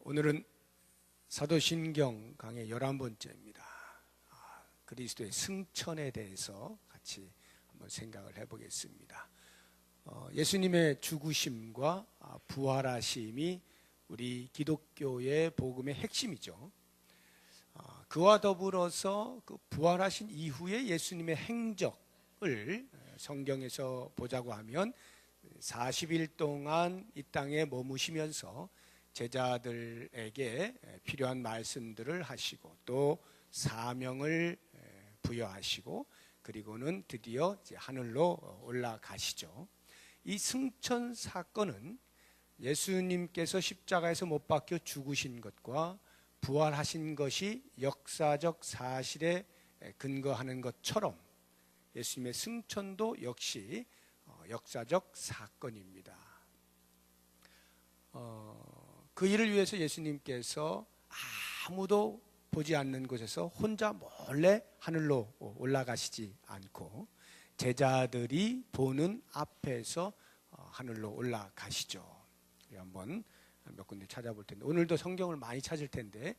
오늘은 사도신경 강의 11번째입니다. 그리스도의 승천에 대해서 같이 한번 생각을 해보겠습니다. 예수님의 죽으심과 부활하심이 우리 기독교의 복음의 핵심이죠. 그와 더불어서 그 부활하신 이후에 예수님의 행적을 성경에서 보자고 하면 40일 동안 이 땅에 머무시면서 제자들에게 필요한 말씀들을 하시고 또 사명을 부여하시고 그리고는 드디어 이제 하늘로 올라가시죠. 이 승천 사건은 예수님께서 십자가에서 못 박혀 죽으신 것과 부활하신 것이 역사적 사실에 근거하는 것처럼 예수님의 승천도 역시 역사적 사건입니다. 그 일을 위해서 예수님께서 아무도 보지 않는 곳에서 혼자 몰래 하늘로 올라가시지 않고 제자들이 보는 앞에서 하늘로 올라가시죠. 한번 몇 군데 찾아볼 텐데 오늘도 성경을 많이 찾을 텐데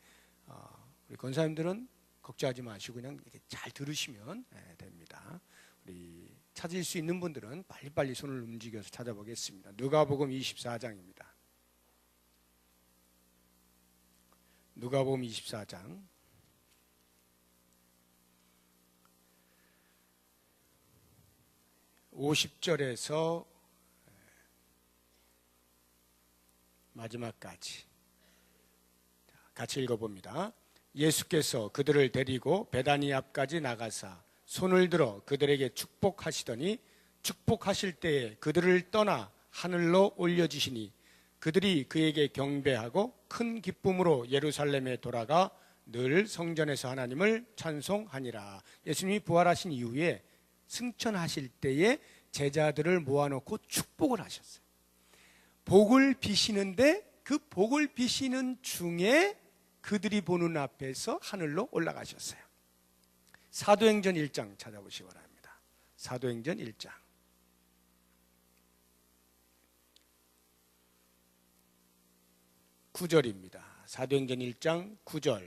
우리 권사님들은 걱정하지 마시고 그냥 이렇게 잘 들으시면 됩니다. 우리 찾을 수 있는 분들은 빨리빨리 손을 움직여서 찾아보겠습니다. 누가복음 24장입니다. 누가복음 24장 50절에서 마지막까지 같이 읽어봅니다. 예수께서 그들을 데리고 베다니 앞까지 나가사 손을 들어 그들에게 축복하시더니 축복하실 때에 그들을 떠나 하늘로 올려주시니 그들이 그에게 경배하고 큰 기쁨으로 예루살렘에 돌아가 늘 성전에서 하나님을 찬송하니라. 예수님이 부활하신 이후에 승천하실 때에 제자들을 모아놓고 축복을 하셨어요. 복을 비시는데 그 복을 비시는 중에 그들이 보는 앞에서 하늘로 올라가셨어요. 사도행전 1장 찾아보시기 바랍니다. 사도행전 1장 9절입니다. 사도행전 1장 9절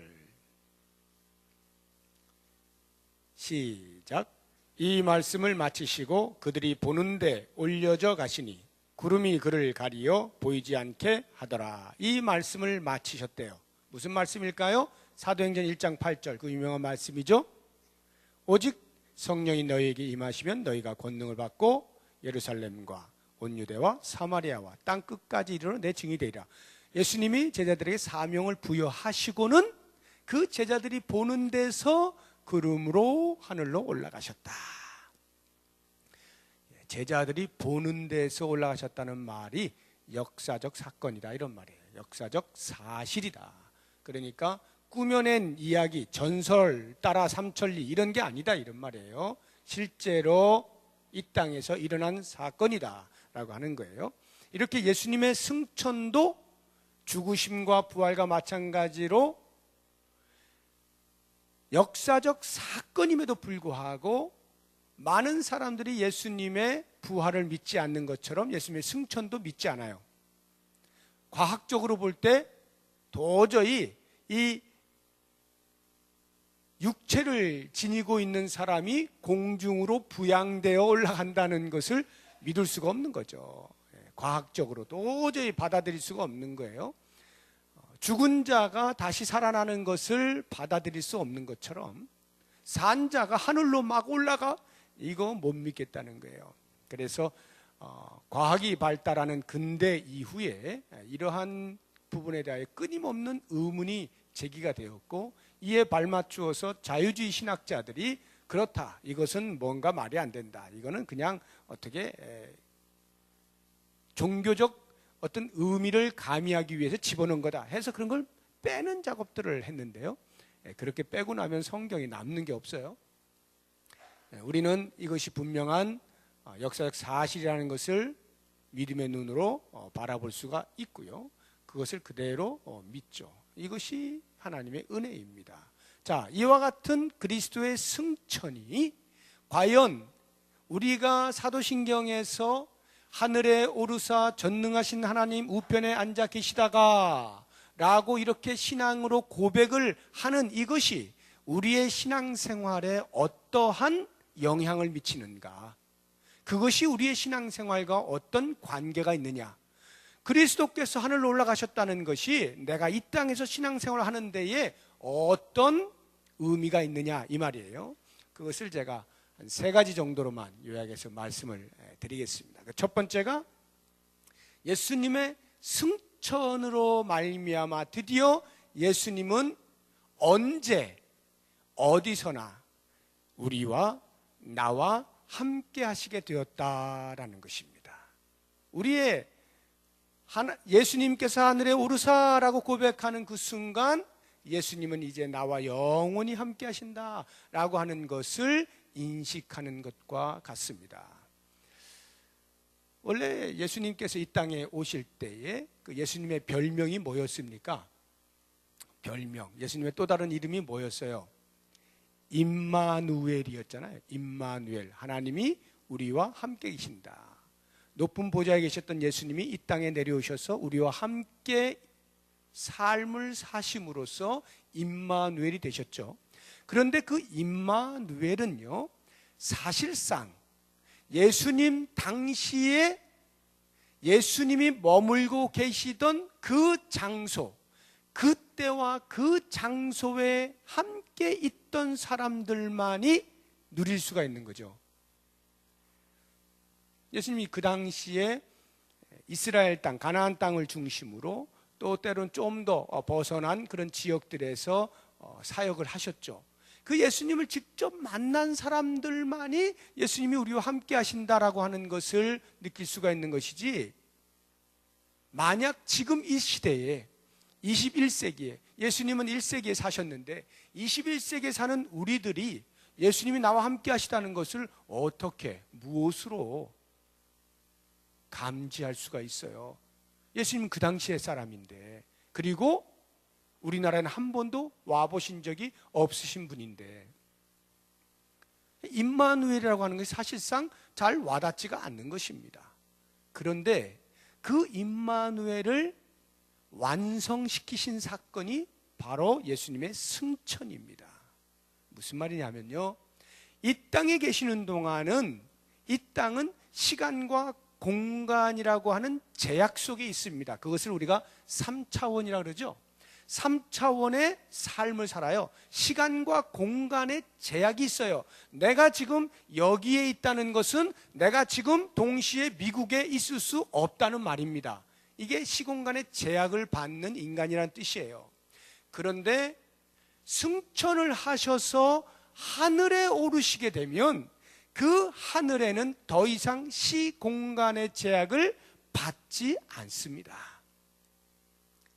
시작. 이 말씀을 마치시고 그들이 보는데 올려져 가시니 구름이 그를 가리어 보이지 않게 하더라. 이 말씀을 마치셨대요. 무슨 말씀일까요? 사도행전 1장 8절 그 유명한 말씀이죠. 오직 성령이 너희에게 임하시면 너희가 권능을 받고 예루살렘과 온 유대와 사마리아와 땅 끝까지 이르러 내 증인이 되리라. 예수님이 제자들에게 사명을 부여하시고는 그 제자들이 보는 데서 구름으로 하늘로 올라가셨다. 제자들이 보는 데서 올라가셨다는 말이 역사적 사건이다 이런 말이에요. 역사적 사실이다. 그러니까 꾸며낸 이야기, 전설 따라 삼천리 이런 게 아니다 이런 말이에요. 실제로 이 땅에서 일어난 사건이다 라고 하는 거예요. 이렇게 예수님의 승천도 죽으심과 부활과 마찬가지로 역사적 사건임에도 불구하고 많은 사람들이 예수님의 부활을 믿지 않는 것처럼 예수님의 승천도 믿지 않아요. 과학적으로 볼 때 도저히 이 육체를 지니고 있는 사람이 공중으로 부양되어 올라간다는 것을 믿을 수가 없는 거죠. 과학적으로 도저히 받아들일 수가 없는 거예요. 죽은 자가 다시 살아나는 것을 받아들일 수 없는 것처럼 산 자가 하늘로 막 올라가 이거 못 믿겠다는 거예요. 그래서 과학이 발달하는 근대 이후에 이러한 부분에 대하여 끊임없는 의문이 제기가 되었고 이에 발맞추어서 자유주의 신학자들이 그렇다. 이것은 뭔가 말이 안 된다. 이거는 그냥 어떻게 종교적 어떤 의미를 가미하기 위해서 집어넣은 거다 해서 그런 걸 빼는 작업들을 했는데요. 그렇게 빼고 나면 성경이 남는 게 없어요. 우리는 이것이 분명한 역사적 사실이라는 것을 믿음의 눈으로 바라볼 수가 있고요. 그것을 그대로 믿죠. 이것이 하나님의 은혜입니다. 자, 이와 같은 그리스도의 승천이 과연 우리가 사도신경에서 하늘에 오르사 전능하신 하나님 우편에 앉아 계시다가 라고 이렇게 신앙으로 고백을 하는 이것이 우리의 신앙생활에 어떠한 영향을 미치는가, 그것이 우리의 신앙생활과 어떤 관계가 있느냐. 그리스도께서 하늘로 올라가셨다는 것이 내가 이 땅에서 신앙생활을 하는 데에 어떤 의미가 있느냐 이 말이에요. 그것을 제가 한 3가지 정도로만 요약해서 말씀을 드리겠습니다. 첫 번째가 예수님의 승천으로 말미암아 드디어 예수님은 언제 어디서나 우리와 나와 함께 하시게 되었다라는 것입니다. 우리의 예수님께서 하늘에 오르사라고 고백하는 그 순간 예수님은 이제 나와 영원히 함께 하신다라고 하는 것을 인식하는 것과 같습니다. 원래 예수님께서 이 땅에 오실 때에 그 예수님의 별명이 뭐였습니까? 별명, 예수님의 또 다른 이름이 뭐였어요? 임마누엘이었잖아요. 임마누엘, 하나님이 우리와 함께 계신다. 높은 보좌에 계셨던 예수님이 이 땅에 내려오셔서 우리와 함께 삶을 사심으로써 임마누엘이 되셨죠. 그런데 그 임마누엘은요, 사실상 예수님 당시에 예수님이 머물고 계시던 그 장소, 그때와 그 장소에 함께 있던 사람들만이 누릴 수가 있는 거죠. 예수님이 그 당시에 이스라엘 땅, 가나안 땅을 중심으로 또 때로는 좀 더 벗어난 그런 지역들에서 사역을 하셨죠. 그 예수님을 직접 만난 사람들만이 예수님이 우리와 함께 하신다라고 하는 것을 느낄 수가 있는 것이지, 만약 지금 이 시대에 21세기에 예수님은 1세기에 사셨는데 21세기에 사는 우리들이 예수님이 나와 함께 하시다는 것을 어떻게, 무엇으로 감지할 수가 있어요? 예수님은 그 당시의 사람인데, 그리고 우리나라에는 한 번도 와보신 적이 없으신 분인데, 임마누엘이라고 하는 것이 사실상 잘 와닿지가 않는 것입니다. 그런데 그 임마누엘을 완성시키신 사건이 바로 예수님의 승천입니다. 무슨 말이냐면요, 이 땅에 계시는 동안은 이 땅은 시간과 공간이라고 하는 제약 속에 있습니다. 그것을 우리가 3차원이라고 그러죠. 3차원의 삶을 살아요. 시간과 공간에 제약이 있어요. 내가 지금 여기에 있다는 것은 내가 지금 동시에 미국에 있을 수 없다는 말입니다. 이게 시공간의 제약을 받는 인간이라는 뜻이에요. 그런데 승천을 하셔서 하늘에 오르시게 되면 그 하늘에는 더 이상 시공간의 제약을 받지 않습니다.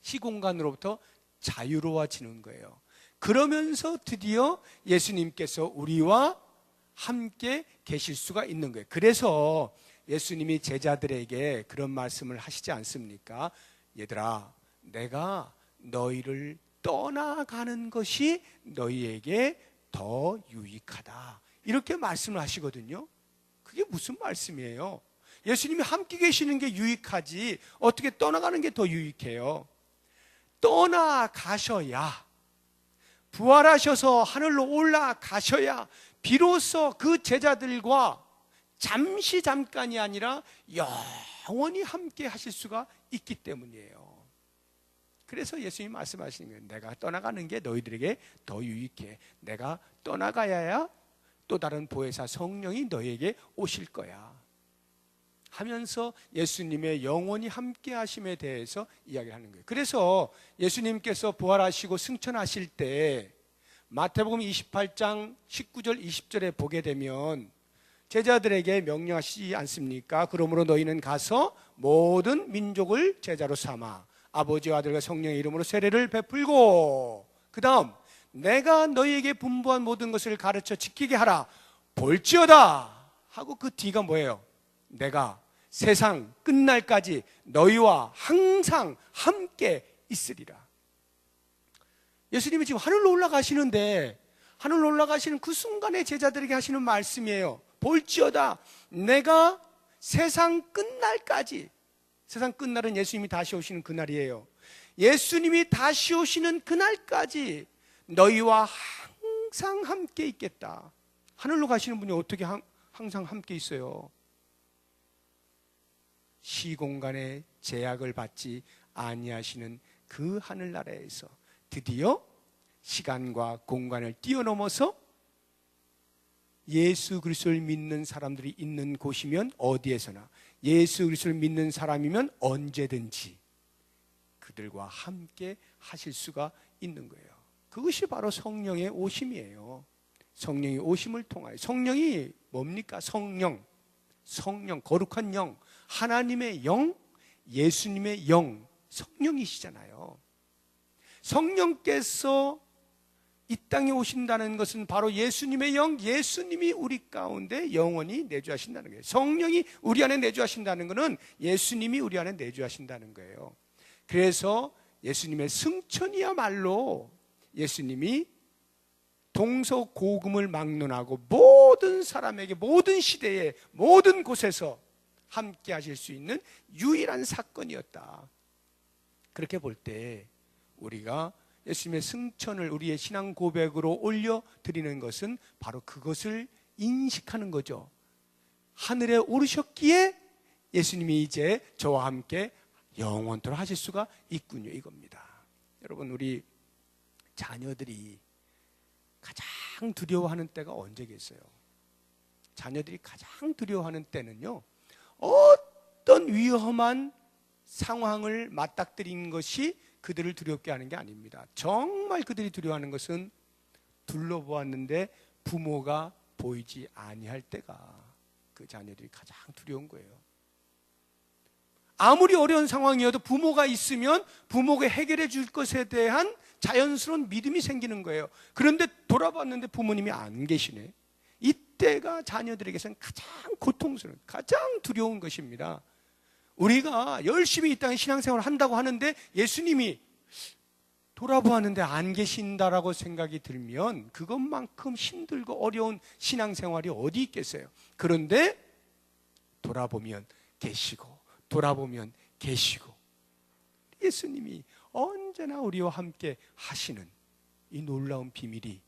시공간으로부터 자유로워지는 거예요. 그러면서 드디어 예수님께서 우리와 함께 계실 수가 있는 거예요. 그래서 예수님이 제자들에게 그런 말씀을 하시지 않습니까? 얘들아, 내가 너희를 떠나가는 것이 너희에게 더 유익하다, 이렇게 말씀을 하시거든요. 그게 무슨 말씀이에요? 예수님이 함께 계시는 게 유익하지 어떻게 떠나가는 게 더 유익해요? 떠나가셔야, 부활하셔서 하늘로 올라가셔야 비로소 그 제자들과 잠깐이 아니라 영원히 함께 하실 수가 있기 때문이에요. 그래서 예수님이 말씀하시는 거예요. 내가 떠나가는 게 너희들에게 더 유익해. 내가 떠나가야 또 다른 보혜사 성령이 너희에게 오실 거야 하면서 예수님의 영원히 함께 하심에 대해서 이야기를 하는 거예요. 그래서 예수님께서 부활하시고 승천하실 때 마태복음 28장 19절 20절에 보게 되면 제자들에게 명령하시지 않습니까? 그러므로 너희는 가서 모든 민족을 제자로 삼아 아버지와 아들과 성령의 이름으로 세례를 베풀고, 그 다음 내가 너희에게 분부한 모든 것을 가르쳐 지키게 하라. 볼지어다 하고 그 뒤가 뭐예요? 내가 세상 끝날까지 너희와 항상 함께 있으리라. 예수님이 지금 하늘로 올라가시는데, 하늘로 올라가시는 그 순간에 제자들에게 하시는 말씀이에요. 볼지어다 내가 세상 끝날까지, 세상 끝날은 예수님이 다시 오시는 그날이에요. 예수님이 다시 오시는 그날까지 너희와 항상 함께 있겠다. 하늘로 가시는 분이 어떻게 항상 함께 있어요? 시공간의 제약을 받지 아니하시는 그 하늘나라에서 드디어 시간과 공간을 뛰어넘어서 예수 그리스도를 믿는 사람들이 있는 곳이면 어디에서나, 예수 그리스도를 믿는 사람이면 언제든지 그들과 함께 하실 수가 있는 거예요. 그것이 바로 성령의 오심이에요. 성령의 오심을 통하여, 성령이 뭡니까? 성령, 거룩한 영, 하나님의 영, 예수님의 영, 성령이시잖아요. 성령께서 이 땅에 오신다는 것은 바로 예수님의 영, 예수님이 우리 가운데 영원히 내주하신다는 거예요. 성령이 우리 안에 내주하신다는 것은 예수님이 우리 안에 내주하신다는 거예요. 그래서 예수님의 승천이야말로 예수님이 동서고금을 막론하고 모든 사람에게, 모든 시대에, 모든 곳에서 함께 하실 수 있는 유일한 사건이었다. 그렇게 볼 때 우리가 예수님의 승천을 우리의 신앙 고백으로 올려드리는 것은 바로 그것을 인식하는 거죠. 하늘에 오르셨기에 예수님이 이제 저와 함께 영원토록 하실 수가 있군요, 이겁니다. 여러분, 우리 자녀들이 가장 두려워하는 때가 언제겠어요? 자녀들이 가장 두려워하는 때는요, 어떤 위험한 상황을 맞닥뜨린 것이 그들을 두렵게 하는 게 아닙니다. 정말 그들이 두려워하는 것은 둘러보았는데 부모가 보이지 아니할 때가 그 자녀들이 가장 두려운 거예요. 아무리 어려운 상황이어도 부모가 있으면 부모가 해결해 줄 것에 대한 자연스러운 믿음이 생기는 거예요. 그런데 돌아봤는데 부모님이 안 계시네. 이때가 자녀들에게서는 가장 고통스러운, 가장 두려운 것입니다. 우리가 열심히 이 땅에 신앙생활을 한다고 하는데 예수님이 돌아보았는데 안 계신다라고 생각이 들면 그것만큼 힘들고 어려운 신앙생활이 어디 있겠어요. 그런데 돌아보면 계시고, 돌아보면 계시고, 예수님이 언제나 우리와 함께 하시는 이 놀라운 비밀이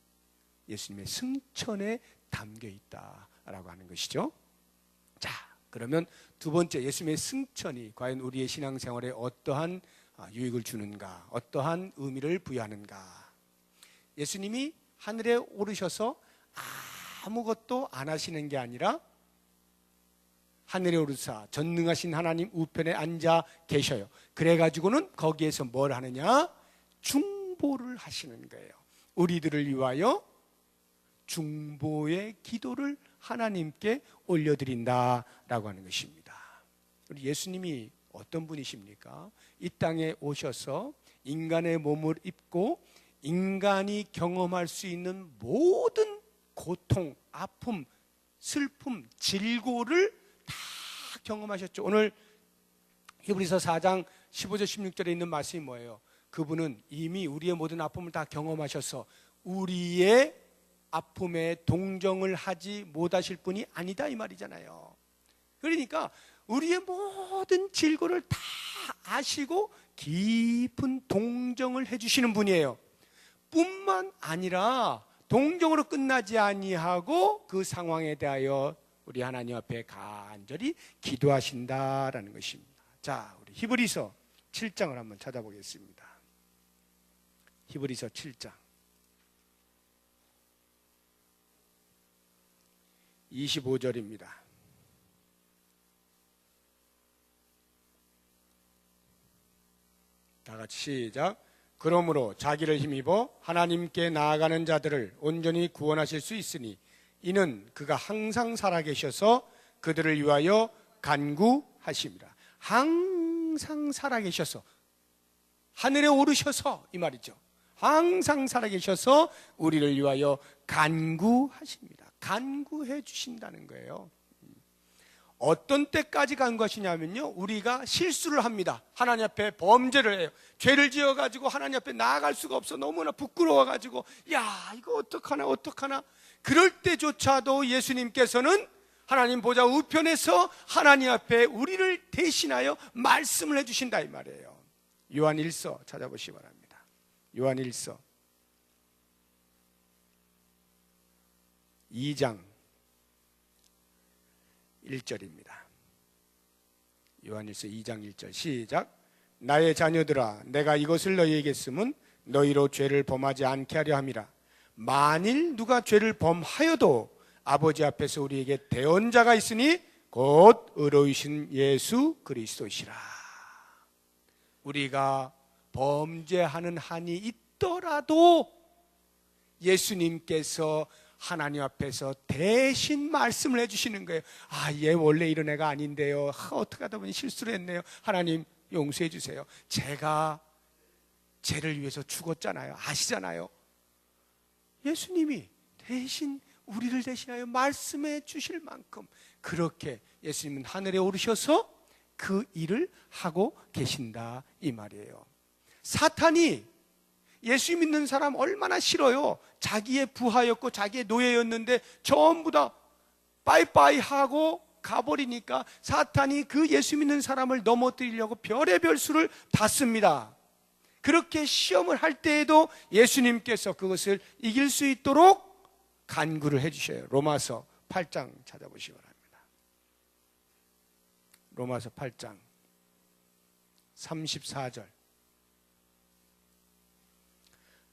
예수님의 승천에 담겨 있다라고 하는 것이죠. 자, 그러면 두 번째, 예수님의 승천이 과연 우리의 신앙생활에 어떠한 유익을 주는가, 어떠한 의미를 부여하는가. 예수님이 하늘에 오르셔서 아무것도 안 하시는 게 아니라 하늘에 오르사 전능하신 하나님 우편에 앉아 계셔요. 그래가지고는 거기에서 뭘 하느냐? 중보를 하시는 거예요. 우리들을 위하여 중보의 기도를 하나님께 올려드린다라고 하는 것입니다. 우리 예수님이 어떤 분이십니까? 이 땅에 오셔서 인간의 몸을 입고 인간이 경험할 수 있는 모든 고통, 아픔, 슬픔, 질고를 다 경험하셨죠. 오늘 히브리서 4장 15절 16절에 있는 말씀이 뭐예요? 그분은 이미 우리의 모든 아픔을 다 경험하셔서 우리의 아픔에 동정을 하지 못하실 분이 아니다, 이 말이잖아요. 그러니까 우리의 모든 질고를 다 아시고 깊은 동정을 해주시는 분이에요. 뿐만 아니라 동정으로 끝나지 아니하고 그 상황에 대하여 우리 하나님 앞에 간절히 기도하신다라는 것입니다. 자, 우리 히브리서 7장을 한번 찾아보겠습니다. 히브리서 7장 25절입니다. 다 같이 시작. 그러므로 자기를 힘입어 하나님께 나아가는 자들을 온전히 구원하실 수 있으니 이는 그가 항상 살아계셔서 그들을 위하여 간구하십니다. 항상 살아계셔서, 하늘에 오르셔서, 이 말이죠. 항상 살아계셔서 우리를 위하여 간구하십니다. 간구해 주신다는 거예요. 어떤 때까지 간구하시냐면요, 우리가 실수를 합니다. 하나님 앞에 범죄를 해요. 죄를 지어가지고 하나님 앞에 나아갈 수가 없어. 너무나 부끄러워가지고 야, 이거 어떡하나. 그럴 때조차도 예수님께서는 하나님 보좌 우편에서 하나님 앞에 우리를 대신하여 말씀을 해주신다, 이 말이에요. 요한 1서 찾아보시기 바랍니다. 요한 1서 2장 1절입니다. 요한 1서 2장 1절 시작. 나의 자녀들아 내가 이것을 너희에게 쓰면 너희로 죄를 범하지 않게 하려 함이라. 만일 누가 죄를 범하여도 아버지 앞에서 우리에게 대언자가 있으니 곧 의로우신 예수 그리스도시라. 우리가 범죄하는 한이 있더라도 예수님께서 하나님 앞에서 대신 말씀을 해주시는 거예요. 얘 원래 이런 애가 아닌데요. 어떻게 하다 보니 실수를 했네요. 하나님 용서해 주세요. 제가 죄를 위해서 죽었잖아요. 아시잖아요. 예수님이 대신 우리를 대신하여 말씀해 주실 만큼 그렇게 예수님은 하늘에 오르셔서 그 일을 하고 계신다 이 말이에요. 사탄이 예수 믿는 사람 얼마나 싫어요. 자기의 부하였고 자기의 노예였는데 전부 다 빠이빠이 하고 가버리니까 사탄이 그 예수 믿는 사람을 넘어뜨리려고 별의별 수를 다 씁니다. 그렇게 시험을 할 때에도 예수님께서 그것을 이길 수 있도록 간구를 해주셔요. 로마서 8장 찾아보시기 바랍니다. 로마서 8장 34절.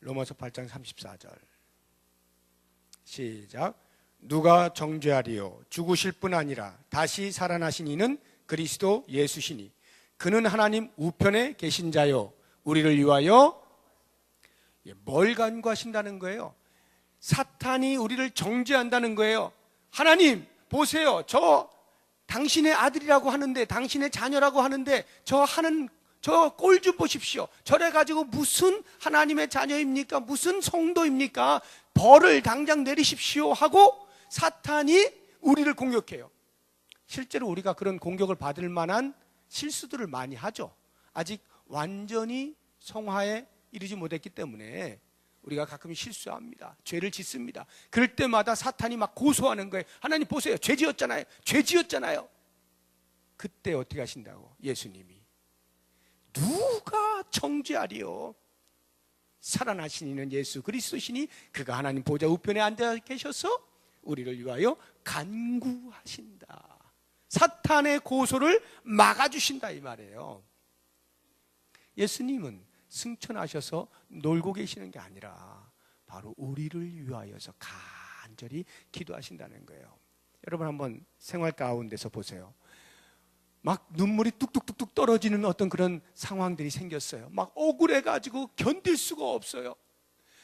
로마서 8장 34절 시작. 누가 정죄하리요? 죽으실 뿐 아니라 다시 살아나신 이는 그리스도 예수시니 그는 하나님 우편에 계신 자요 우리를 위하여 뭘 간구하신다는 거예요? 사탄이 우리를 정죄한다는 거예요. 하나님 보세요. 저 당신의 아들이라고 하는데 당신의 자녀라고 하는데 저 꼴 좀 보십시오. 저래 가지고 무슨 하나님의 자녀입니까? 무슨 성도입니까? 벌을 당장 내리십시오 하고 사탄이 우리를 공격해요. 실제로 우리가 그런 공격을 받을 만한 실수들을 많이 하죠. 아직 완전히 성화에 이르지 못했기 때문에 우리가 가끔 실수합니다. 죄를 짓습니다. 그럴 때마다 사탄이 막 고소하는 거예요. 하나님 보세요. 죄 지었잖아요. 그때 어떻게 하신다고? 예수님이 누가 정죄하리요? 살아나신 이는 예수 그리스도시니 그가 하나님 보좌 우편에 앉아 계셔서 우리를 위하여 간구하신다. 사탄의 고소를 막아주신다 이 말이에요. 예수님은 승천하셔서 놀고 계시는 게 아니라 바로 우리를 위하여서 간절히 기도하신다는 거예요. 여러분 한번 생활 가운데서 보세요. 막 눈물이 뚝뚝뚝뚝 떨어지는 어떤 그런 상황들이 생겼어요. 막 억울해가지고 견딜 수가 없어요.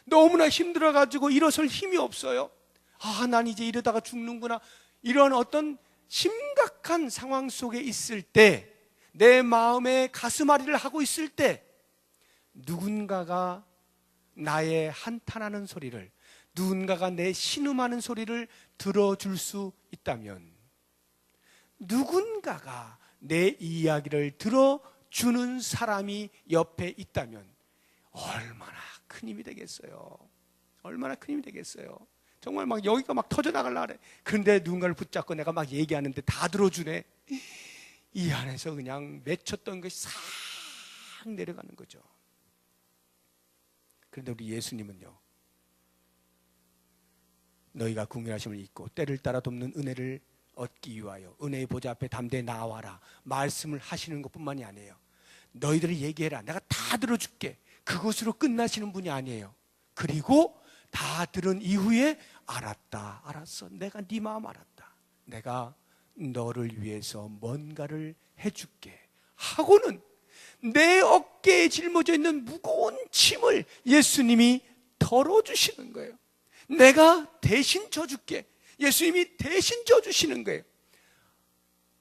너무나 힘들어가지고 일어설 힘이 없어요. 난 이제 이러다가 죽는구나. 이런 어떤 심각한 상황 속에 있을 때, 내 마음에 가슴앓이를 하고 있을 때 누군가가 나의 한탄하는 소리를, 누군가가 내 신음하는 소리를 들어줄 수 있다면, 누군가가 내 이야기를 들어주는 사람이 옆에 있다면 얼마나 큰 힘이 되겠어요. 얼마나 큰 힘이 되겠어요. 정말 막 여기가 막 터져나가려고 그래. 그런데 누군가를 붙잡고 내가 막 얘기하는데 다 들어주네. 이 안에서 그냥 맺혔던 것이 싹 내려가는 거죠. 그런데 우리 예수님은요, 너희가 궁휼하심을 잊고 때를 따라 돕는 은혜를 얻기 위하여 은혜의 보좌 앞에 담대히 나와라 말씀을 하시는 것뿐만이 아니에요. 너희들이 얘기해라. 내가 다 들어줄게. 그것으로 끝나시는 분이 아니에요. 그리고 다 들은 이후에 알았어. 내가 네 마음 알았다. 내가 너를 위해서 뭔가를 해줄게 하고는 내 어깨에 짊어져 있는 무거운 짐을 예수님이 덜어주시는 거예요. 내가 대신 져줄게. 예수님이 대신 져주시는 거예요.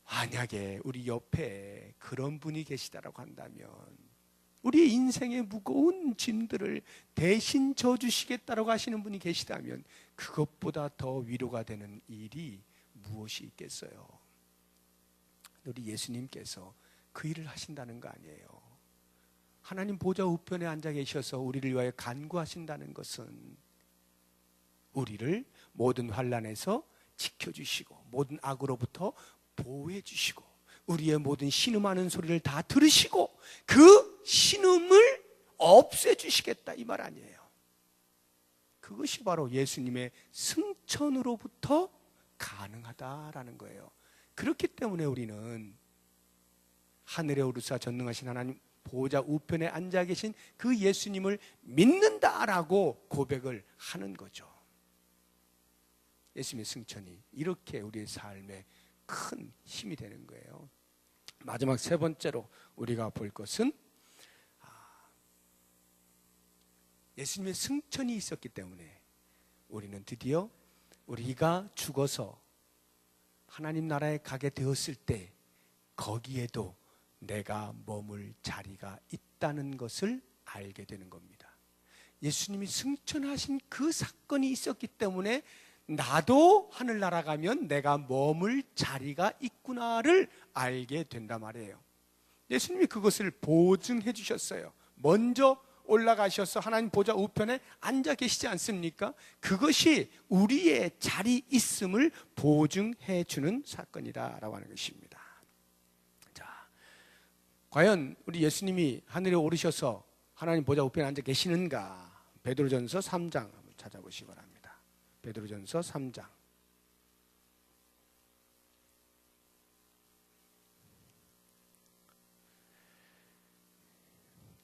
만약에 우리 옆에 그런 분이 계시다라고 한다면, 우리 인생의 무거운 짐들을 대신 져주시겠다라고 하시는 분이 계시다면 그것보다 더 위로가 되는 일이 무엇이 있겠어요? 우리 예수님께서 그 일을 하신다는 거 아니에요. 하나님 보좌 우편에 앉아 계셔서 우리를 위하여 간구하신다는 것은 우리를 모든 환난에서 지켜주시고 모든 악으로부터 보호해 주시고 우리의 모든 신음하는 소리를 다 들으시고 그 신음을 없애주시겠다 이 말 아니에요. 그것이 바로 예수님의 승천으로부터 가능하다라는 거예요. 그렇기 때문에 우리는 하늘에 오르사 전능하신 하나님 보좌 우편에 앉아 계신 그 예수님을 믿는다라고 고백을 하는 거죠. 예수님의 승천이 이렇게 우리의 삶에 큰 힘이 되는 거예요. 마지막 세 번째로 우리가 볼 것은 예수님의 승천이 있었기 때문에 우리는 드디어 우리가 죽어서 하나님 나라에 가게 되었을 때 거기에도 내가 머물 자리가 있다는 것을 알게 되는 겁니다. 예수님이 승천하신 그 사건이 있었기 때문에 나도 하늘나라 가면 내가 머물 자리가 있구나를 알게 된단 말이에요. 예수님이 그것을 보증해 주셨어요. 먼저 올라가셔서 하나님 보좌 우편에 앉아 계시지 않습니까? 그것이 우리의 자리 있음을 보증해 주는 사건이다라고 하는 것입니다. 자, 과연 우리 예수님이 하늘에 오르셔서 하나님 보좌 우편에 앉아 계시는가? 베드로전서 3장 한번 찾아보시기 바랍니다. 베드로전서 3장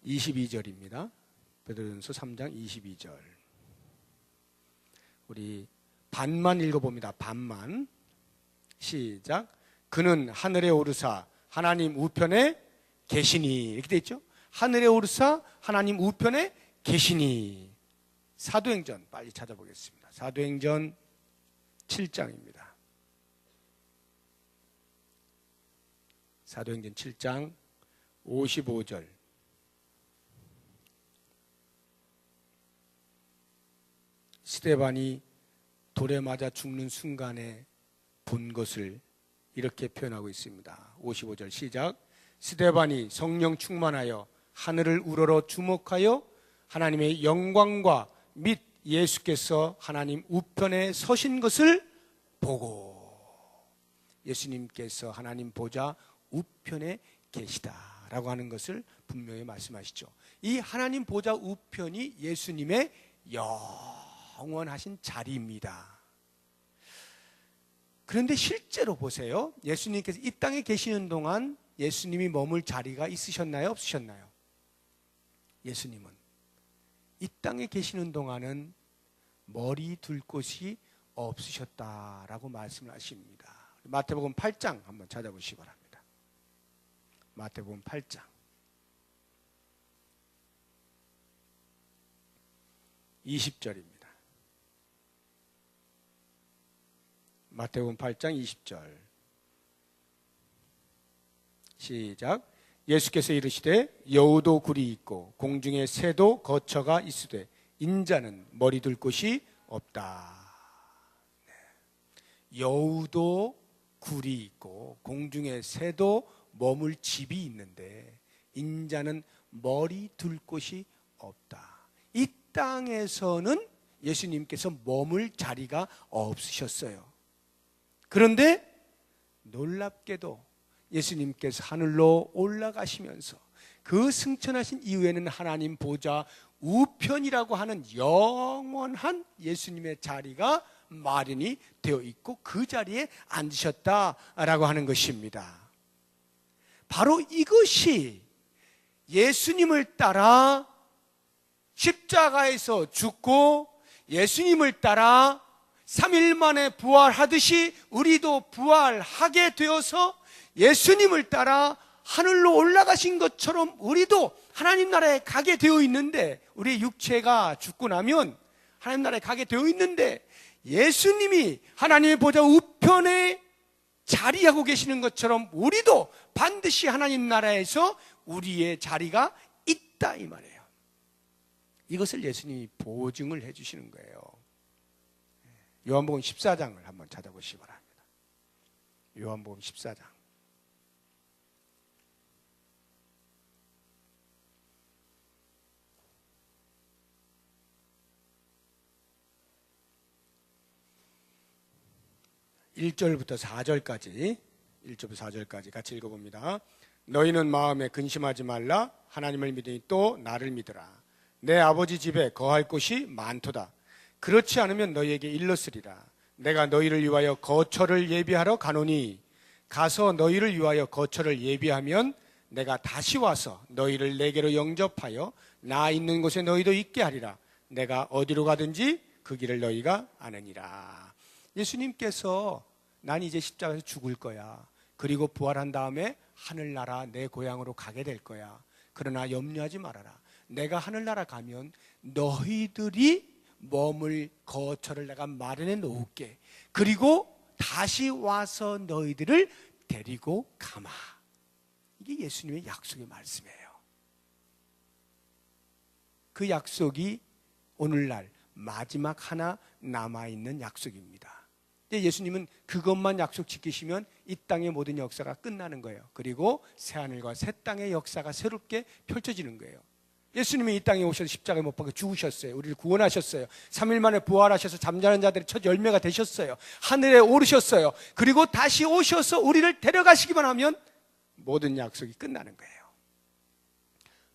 22절입니다. 베드로전서 3장 22절. 우리 반만 읽어봅니다. 반만. 시작. 그는 하늘에 오르사 하나님 우편에 계시니. 이렇게 돼 있죠. 하늘에 오르사 하나님 우편에 계시니. 사도행전 빨리 찾아보겠습니다. 사도행전 7장입니다. 사도행전 7장 55절. 스데반이 돌에 맞아 죽는 순간에 본 것을 이렇게 표현하고 있습니다. 55절 시작. 스데반이 성령 충만하여 하늘을 우러러 주목하여 하나님의 영광과 및 예수께서 하나님 우편에 서신 것을 보고, 예수님께서 하나님 보좌 우편에 계시다라고 하는 것을 분명히 말씀하시죠. 이 하나님 보좌 우편이 예수님의 영원하신 자리입니다. 그런데 실제로 보세요. 예수님께서 이 땅에 계시는 동안 예수님이 머물 자리가 있으셨나요? 없으셨나요? 예수님은 이 땅에 계시는 동안은 머리 둘 곳이 없으셨다라고 말씀을 하십니다. 마태복음 8장 한번 찾아보시기 바랍니다. 마태복음 8장 20절입니다. 마태복음 8장 20절 시작. 예수께서 이르시되 여우도 굴이 있고 공중에 새도 거처가 있으되 인자는 머리 둘 곳이 없다. 네. 여우도 굴이 있고 공중에 새도 머물 집이 있는데 인자는 머리 둘 곳이 없다. 이 땅에서는 예수님께서 머물 자리가 없으셨어요. 그런데 놀랍게도 예수님께서 하늘로 올라가시면서 그 승천하신 이후에는 하나님 보좌 우편이라고 하는 영원한 예수님의 자리가 마련이 되어 있고 그 자리에 앉으셨다라고 하는 것입니다. 바로 이것이 예수님을 따라 십자가에서 죽고 예수님을 따라 3일 만에 부활하듯이 우리도 부활하게 되어서 예수님을 따라 하늘로 올라가신 것처럼 우리도 하나님 나라에 가게 되어 있는데, 우리의 육체가 죽고 나면 하나님 나라에 가게 되어 있는데 예수님이 하나님의 보좌 우편에 자리하고 계시는 것처럼 우리도 반드시 하나님 나라에서 우리의 자리가 있다 이 말이에요. 이것을 예수님이 보증을 해주시는 거예요. 요한복음 14장을 한번 찾아보시기 바랍니다. 요한복음 14장 1절부터 4절까지 같이 읽어봅니다. 너희는 마음에 근심하지 말라. 하나님을 믿으니 또 나를 믿으라. 내 아버지 집에 거할 곳이 많도다. 그렇지 않으면 너희에게 일렀으리라. 내가 너희를 위하여 거처를 예비하러 가노니 가서 너희를 위하여 거처를 예비하면 내가 다시 와서 너희를 내게로 영접하여 나 있는 곳에 너희도 있게 하리라. 내가 어디로 가든지 그 길을 너희가 아느니라. 예수님께서 난 이제 십자가에서 죽을 거야. 그리고 부활한 다음에 하늘나라 내 고향으로 가게 될 거야. 그러나 염려하지 말아라. 내가 하늘나라 가면 너희들이 머물 거처를 내가 마련해 놓을게. 그리고 다시 와서 너희들을 데리고 가마. 이게 예수님의 약속의 말씀이에요. 그 약속이 오늘날 마지막 하나 남아있는 약속입니다. 예수님은 그것만 약속 지키시면 이 땅의 모든 역사가 끝나는 거예요. 그리고 새하늘과 새 땅의 역사가 새롭게 펼쳐지는 거예요. 예수님이 이 땅에 오셔서 십자가에 못 박혀 죽으셨어요. 우리를 구원하셨어요. 3일 만에 부활하셔서 잠자는 자들의 첫 열매가 되셨어요. 하늘에 오르셨어요. 그리고 다시 오셔서 우리를 데려가시기만 하면 모든 약속이 끝나는 거예요.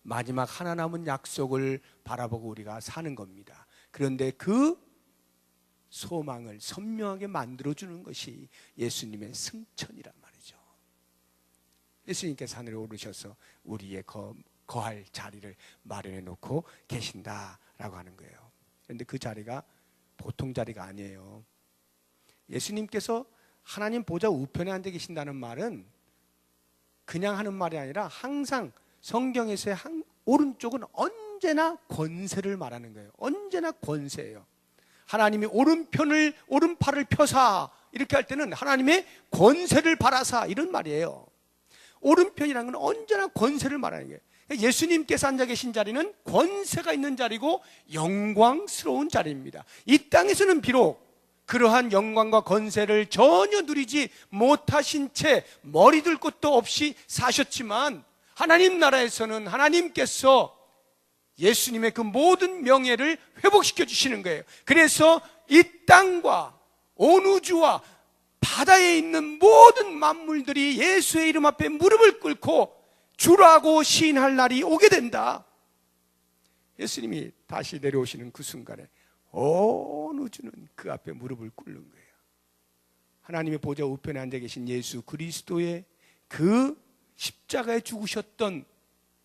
마지막 하나 남은 약속을 바라보고 우리가 사는 겁니다. 그런데 그 소망을 선명하게 만들어주는 것이 예수님의 승천이란 말이죠. 예수님께서 하늘에 오르셔서 우리의 거할 자리를 마련해 놓고 계신다라고 하는 거예요. 그런데 그 자리가 보통 자리가 아니에요. 예수님께서 하나님 보좌 우편에 앉아 계신다는 말은 그냥 하는 말이 아니라 항상 성경에서의 오른쪽은 언제나 권세를 말하는 거예요. 언제나 권세예요. 하나님이 오른팔을 펴사 이렇게 할 때는 하나님의 권세를 바라사 이런 말이에요. 오른편이라는 건 언제나 권세를 말하는 거예요. 예수님께서 앉아 계신 자리는 권세가 있는 자리고 영광스러운 자리입니다. 이 땅에서는 비록 그러한 영광과 권세를 전혀 누리지 못하신 채 머리 들 곳도 없이 사셨지만 하나님 나라에서는 하나님께서 예수님의 그 모든 명예를 회복시켜 주시는 거예요. 그래서 이 땅과 온 우주와 바다에 있는 모든 만물들이 예수의 이름 앞에 무릎을 꿇고 주라고 시인할 날이 오게 된다. 예수님이 다시 내려오시는 그 순간에 온 우주는 그 앞에 무릎을 꿇는 거예요. 하나님의 보좌 우편에 앉아 계신 예수 그리스도의 그 십자가에 죽으셨던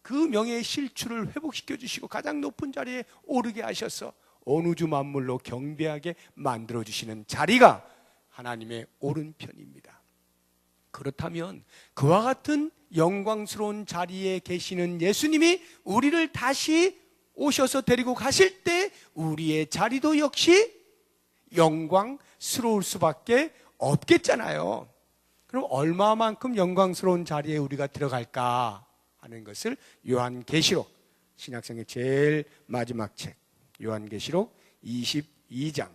그 명예의 실추를 회복시켜 주시고 가장 높은 자리에 오르게 하셔서 온 우주 만물로 경배하게 만들어 주시는 자리가 하나님의 오른편입니다. 그렇다면 그와 같은 영광스러운 자리에 계시는 예수님이 우리를 다시 오셔서 데리고 가실 때 우리의 자리도 역시 영광스러울 수밖에 없겠잖아요. 그럼 얼마만큼 영광스러운 자리에 우리가 들어갈까 하는 것을 요한계시록, 신약성의 제일 마지막 책 요한계시록 22장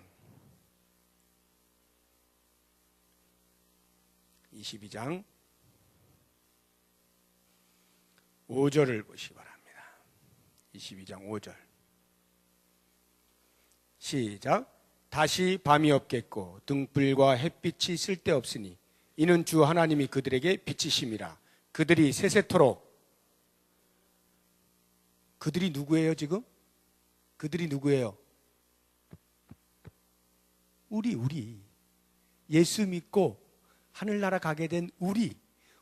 5절을 보시기 바랍니다. 22장 5절 시작. 다시 밤이 없겠고 등불과 햇빛이 쓸데없으니 이는 주 하나님이 그들에게 빛이심이라. 그들이 세세토록. 그들이 누구예요 지금? 그들이 누구예요? 우리 예수 믿고 하늘나라 가게 된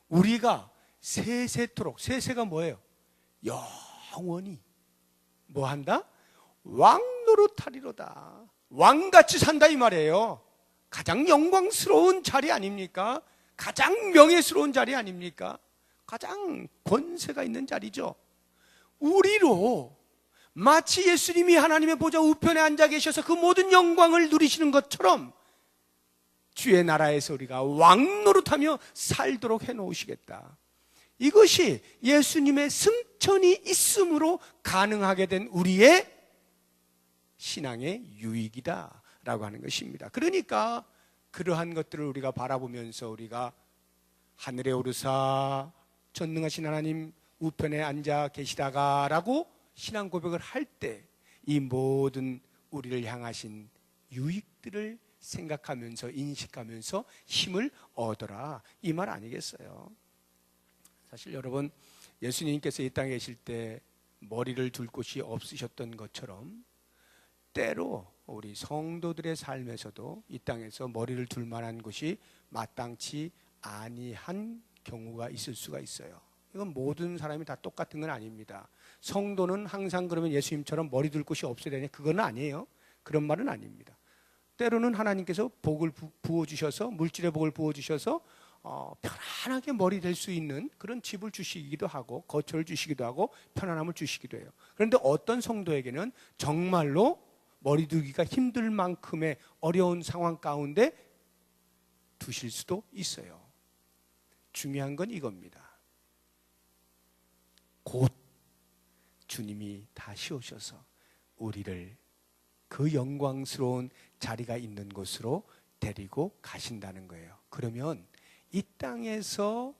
우리가 세세토록. 세세가 뭐예요? 영원히 뭐한다? 왕노릇하리로다. 왕같이 산다 이 말이에요. 가장 영광스러운 자리 아닙니까? 가장 명예스러운 자리 아닙니까? 가장 권세가 있는 자리죠. 우리로 마치 예수님이 하나님의 보좌 우편에 앉아 계셔서 그 모든 영광을 누리시는 것처럼 주의 나라에서 우리가 왕노릇하며 살도록 해놓으시겠다. 이것이 예수님의 승천이 있음으로 가능하게 된 우리의 신앙의 유익이다 라고 하는 것입니다. 그러니까 그러한 것들을 우리가 바라보면서 우리가 하늘에 오르사 전능하신 하나님 우편에 앉아 계시다가 라고 신앙 고백을 할 때 이 모든 우리를 향하신 유익들을 생각하면서 인식하면서 힘을 얻어라 이 말 아니겠어요? 사실 여러분, 예수님께서 이 땅에 계실 때 머리를 둘 곳이 없으셨던 것처럼 때로 우리 성도들의 삶에서도 이 땅에서 머리를 둘 만한 곳이 마땅치 아니한 경우가 있을 수가 있어요. 이건 모든 사람이 다 똑같은 건 아닙니다. 성도는 항상 그러면 예수님처럼 머리 둘 곳이 없어야 되냐? 그건 아니에요. 그런 말은 아닙니다. 때로는 하나님께서 복을 부어주셔서, 물질의 복을 부어주셔서 편안하게 머리 될 수 있는 그런 집을 주시기도 하고, 거처를 주시기도 하고, 편안함을 주시기도 해요. 그런데 어떤 성도에게는 정말로 머리 두기가 힘들 만큼의 어려운 상황 가운데 두실 수도 있어요. 중요한 건 이겁니다. 곧 주님이 다시 오셔서 우리를 그 영광스러운 자리가 있는 곳으로 데리고 가신다는 거예요. 그러면 이 땅에서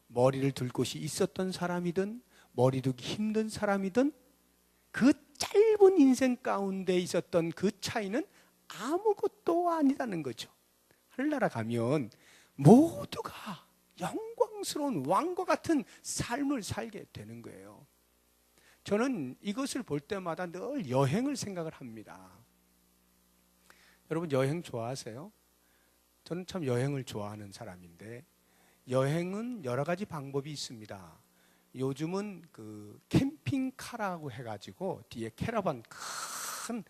머리를 둘 곳이 있었던 사람이든 머리 두기 힘든 사람이든 그 짧은 인생 가운데 있었던 그 차이는 아무것도 아니라는 거죠. 하늘나라 가면 모두가 영광스러운 왕과 같은 삶을 살게 되는 거예요. 저는 이것을 볼 때마다 늘 여행을 생각을 합니다. 여러분, 여행 좋아하세요? 저는 참 여행을 좋아하는 사람인데, 여행은 여러 가지 방법이 있습니다. 요즘은 그 캠핑카라고 해가지고 뒤에 캐러반 큰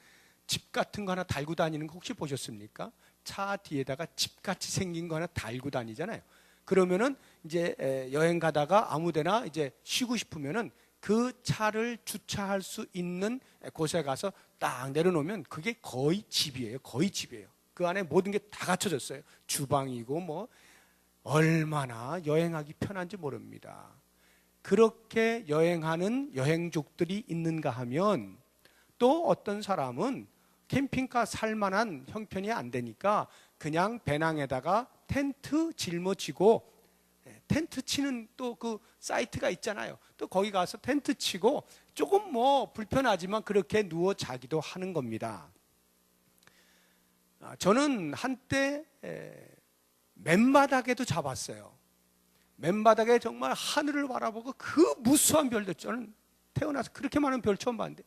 집 같은 거 하나 달고 다니는 거 혹시 보셨습니까? 차 뒤에다가 집같이 생긴 거 하나 달고 다니잖아요. 그러면은 이제 여행 가다가 아무데나 이제 쉬고 싶으면은 그 차를 주차할 수 있는 곳에 가서 딱 내려놓으면 그게 거의 집이에요. 거의 집이에요. 그 안에 모든 게 다 갖춰졌어요. 주방이고 뭐 얼마나 여행하기 편한지 모릅니다. 그렇게 여행하는 여행족들이 있는가 하면, 또 어떤 사람은 캠핑카 살만한 형편이 안 되니까 그냥 배낭에다가 텐트 짊어지고, 텐트 치는 또 그 사이트가 있잖아요. 또 거기 가서 텐트 치고 조금 뭐 불편하지만 그렇게 누워 자기도 하는 겁니다. 저는 한때 맨바닥에도 잡았어요. 맨바닥에 정말 하늘을 바라보고 그 무수한 별들, 저는 태어나서 그렇게 많은 별 처음 봤는데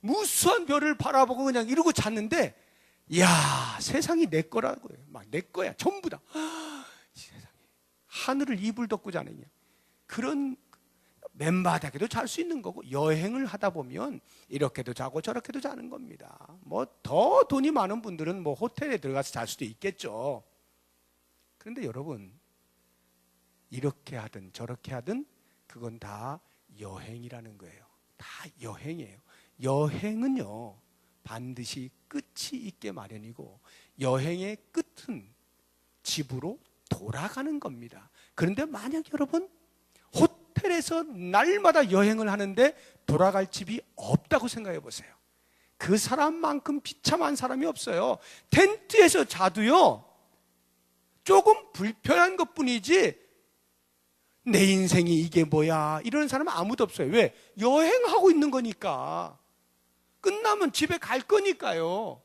무수한 별을 바라보고 그냥 이러고 잤는데, 이야, 세상이 내 거라고요. 막 내 거야, 전부 다. 세상에, 하늘을 이불 덮고 자느냐. 그런 맨바닥에도 잘 수 있는 거고, 여행을 하다 보면 이렇게도 자고 저렇게도 자는 겁니다. 뭐 더 돈이 많은 분들은 뭐 호텔에 들어가서 잘 수도 있겠죠. 그런데 여러분, 이렇게 하든 저렇게 하든 그건 다 여행이라는 거예요. 다 여행이에요. 여행은요, 반드시 끝이 있게 마련이고, 여행의 끝은 집으로 돌아가는 겁니다. 그런데 만약 여러분 호텔에서 날마다 여행을 하는데 돌아갈 집이 없다고 생각해 보세요. 그 사람만큼 비참한 사람이 없어요. 텐트에서 자도요, 조금 불편한 것뿐이지 내 인생이 이게 뭐야 이러는 사람은 아무도 없어요. 왜? 여행하고 있는 거니까. 끝나면 집에 갈 거니까요.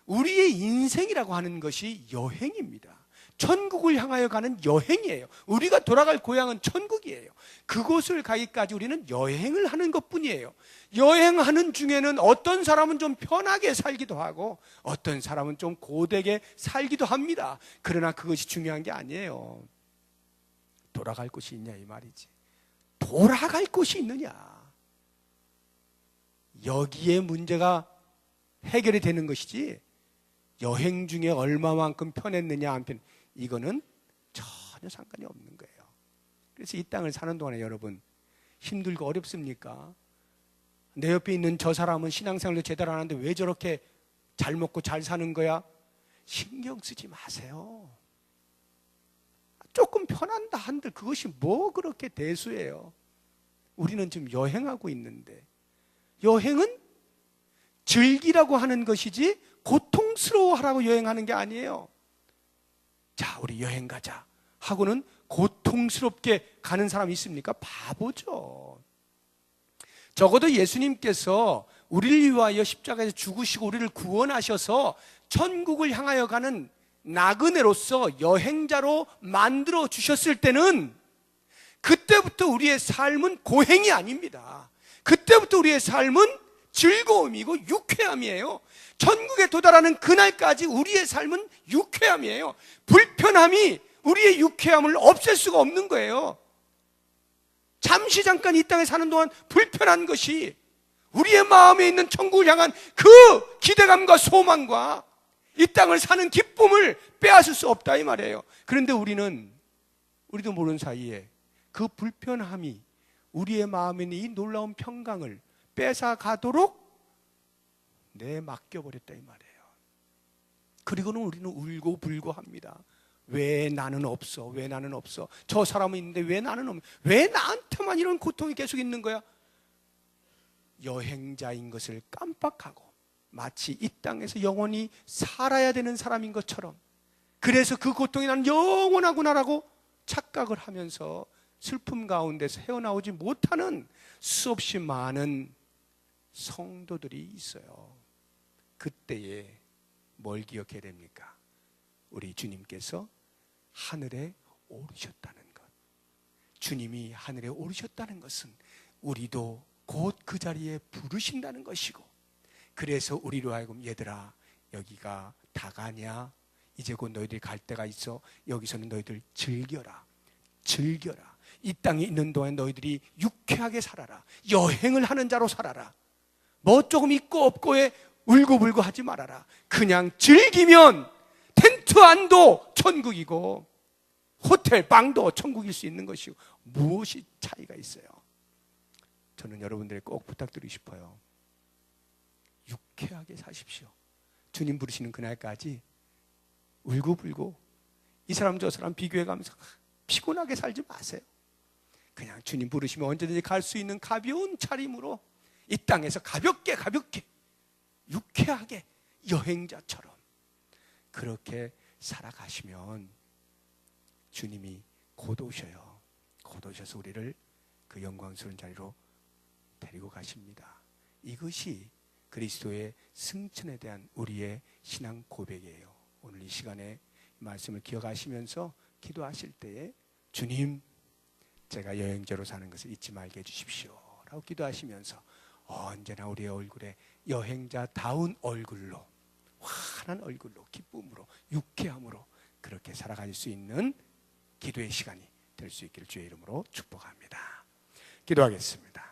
우리의 인생이라고 하는 것이 여행입니다. 천국을 향하여 가는 여행이에요. 우리가 돌아갈 고향은 천국이에요. 그곳을 가기까지 우리는 여행을 하는 것뿐이에요. 여행하는 중에는 어떤 사람은 좀 편하게 살기도 하고 어떤 사람은 좀 고되게 살기도 합니다. 그러나 그것이 중요한 게 아니에요. 돌아갈 곳이 있냐 이 말이지. 돌아갈 곳이 있느냐, 여기에 문제가 해결이 되는 것이지, 여행 중에 얼마만큼 편했느냐 안 편, 이거는 전혀 상관이 없는 거예요. 그래서 이 땅을 사는 동안에 여러분, 힘들고 어렵습니까? 내 옆에 있는 저 사람은 신앙생활도 제대로 안 하는데 왜 저렇게 잘 먹고 잘 사는 거야? 신경 쓰지 마세요. 조금 편한다 한들 그것이 뭐 그렇게 대수예요. 우리는 지금 여행하고 있는데, 여행은 즐기라고 하는 것이지 고통스러워하라고 여행하는 게 아니에요. 자, 우리 여행 가자 하고는 고통스럽게 가는 사람이 있습니까? 바보죠. 적어도 예수님께서 우리를 위하여 십자가에서 죽으시고 우리를 구원하셔서 천국을 향하여 가는 나그네로서 여행자로 만들어 주셨을 때는 그때부터 우리의 삶은 고행이 아닙니다. 그때부터 우리의 삶은 즐거움이고 유쾌함이에요. 천국에 도달하는 그날까지 우리의 삶은 유쾌함이에요. 불편함이 우리의 유쾌함을 없앨 수가 없는 거예요. 잠시 잠깐 이 땅에 사는 동안 불편한 것이 우리의 마음에 있는 천국을 향한 그 기대감과 소망과 이 땅을 사는 기쁨을 빼앗을 수 없다 이 말이에요. 그런데 우리도 모르는 사이에 그 불편함이 우리의 마음에 있는 이 놀라운 평강을 뺏어가도록 맡겨버렸다 이 말이에요. 그리고는 우리는 울고 불고 합니다. 왜 나는 없어? 왜 나는 없어? 저 사람은 있는데 왜 나는 없어? 왜 나한테만 이런 고통이 계속 있는 거야? 여행자인 것을 깜빡하고 마치 이 땅에서 영원히 살아야 되는 사람인 것처럼, 그래서 그 고통이 나는 영원하구나라고 착각을 하면서 슬픔 가운데서 헤어나오지 못하는 수없이 많은 성도들이 있어요. 그때에 뭘 기억해야 됩니까? 우리 주님께서 하늘에 오르셨다는 것. 주님이 하늘에 오르셨다는 것은 우리도 곧 그 자리에 부르신다는 것이고, 그래서 우리로 하여금 얘들아 여기가 다가냐? 이제 곧 너희들이 갈 때가 있어. 여기서는 너희들 즐겨라. 즐겨라. 이 땅에 있는 동안 너희들이 유쾌하게 살아라. 여행을 하는 자로 살아라. 뭐 조금 있고 없고에 울고불고 하지 말아라. 그냥 즐기면 텐트 안도 천국이고 호텔 방도 천국일 수 있는 것이고 무엇이 차이가 있어요? 저는 여러분들에게 꼭 부탁드리고 싶어요. 유쾌하게 사십시오. 주님 부르시는 그날까지 울고불고 이 사람 저 사람 비교해가면서 피곤하게 살지 마세요. 그냥 주님 부르시면 언제든지 갈 수 있는 가벼운 차림으로 이 땅에서 가볍게 유쾌하게 여행자처럼 그렇게 살아가시면 주님이 곧 오셔요. 곧 오셔서 우리를 그 영광스러운 자리로 데리고 가십니다. 이것이 그리스도의 승천에 대한 우리의 신앙 고백이에요. 오늘 이 시간에 말씀을 기억하시면서 기도하실 때에 주님, 제가 여행자로 사는 것을 잊지 말게 해주십시오 라고 기도하시면서 언제나 우리의 얼굴에 여행자다운 얼굴로, 환한 얼굴로, 기쁨으로, 유쾌함으로 그렇게 살아갈 수 있는 기도의 시간이 될 수 있기를 주의 이름으로 축복합니다. 기도하겠습니다.